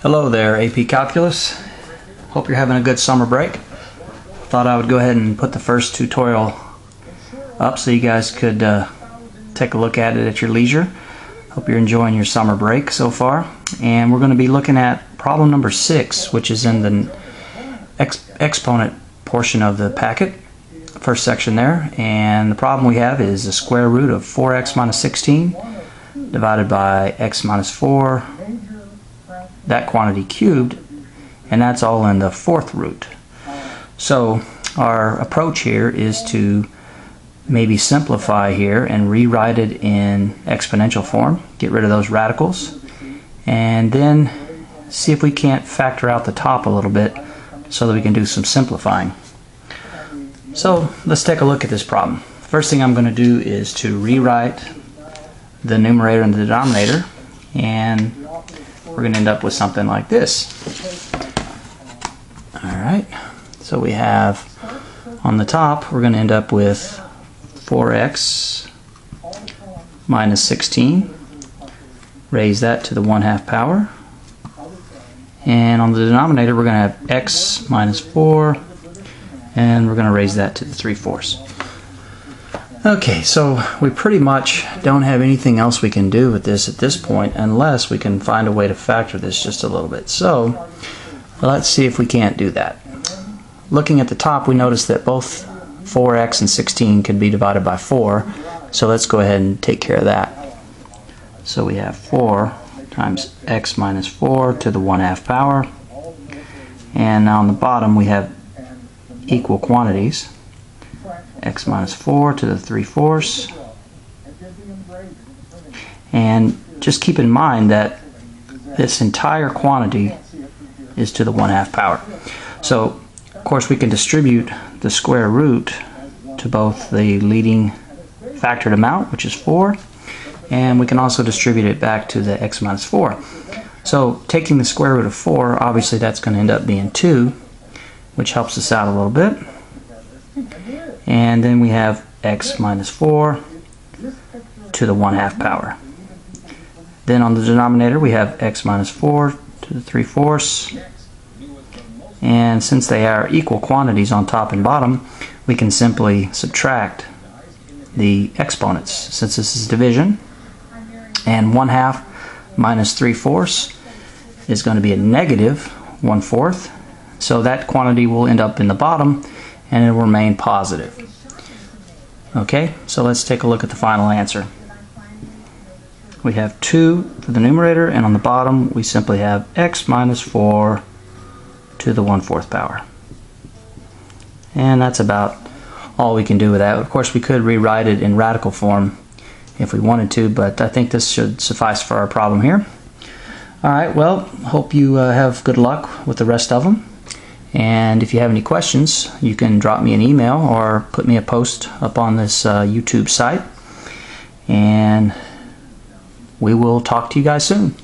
Hello there, AP Calculus. Hope you're having a good summer break. Thought I would go ahead and put the first tutorial up so you guys could take a look at it at your leisure. Hope you're enjoying your summer break so far. And we're going to be looking at problem number 6, which is in the exponent portion of the packet, first section there. And the problem we have is the square root of 4x minus 16 divided by x minus 4, that quantity cubed, and that's all in the fourth root. So our approach here is to maybe simplify here and rewrite it in exponential form, get rid of those radicals, and then see if we can't factor out the top a little bit so that we can do some simplifying. So let's take a look at this problem. First thing I'm going to do is to rewrite the numerator and the denominator, and we're going to end up with something like this. Alright, so we have on the top, we're going to end up with 4x minus 16. Raise that to the 1/2 power. And on the denominator, we're going to have x minus 4, and we're going to raise that to the 3/4. Okay, so we pretty much don't have anything else we can do with this at this point unless we can find a way to factor this just a little bit. So let's see if we can't do that. Looking at the top, we notice that both 4x and 16 can be divided by 4, so let's go ahead and take care of that. So we have 4 times x minus 4 to the 1/2 power, and now on the bottom we have equal quantities, x minus 4 to the 3/4, and just keep in mind that this entire quantity is to the 1/2 power. So of course we can distribute the square root to both the leading factored amount, which is 4, and we can also distribute it back to the x minus 4. So taking the square root of 4, obviously that's going to end up being 2, which helps us out a little bit. And then we have x minus 4 to the 1/2 power. Then on the denominator we have x minus 4 to the 3/4. And since they are equal quantities on top and bottom, we can simply subtract the exponents since this is division. And 1/2 minus 3/4 is going to be a negative 1/4. So that quantity will end up in the bottom and it will remain positive. Okay, so let's take a look at the final answer. We have 2 for the numerator, and on the bottom we simply have x minus 4 to the 1/4 power. And that's about all we can do with that. Of course we could rewrite it in radical form if we wanted to, but I think this should suffice for our problem here. Alright, well, hope you have good luck with the rest of them. And if you have any questions, you can drop me an email or put me a post up on this YouTube site. And we will talk to you guys soon.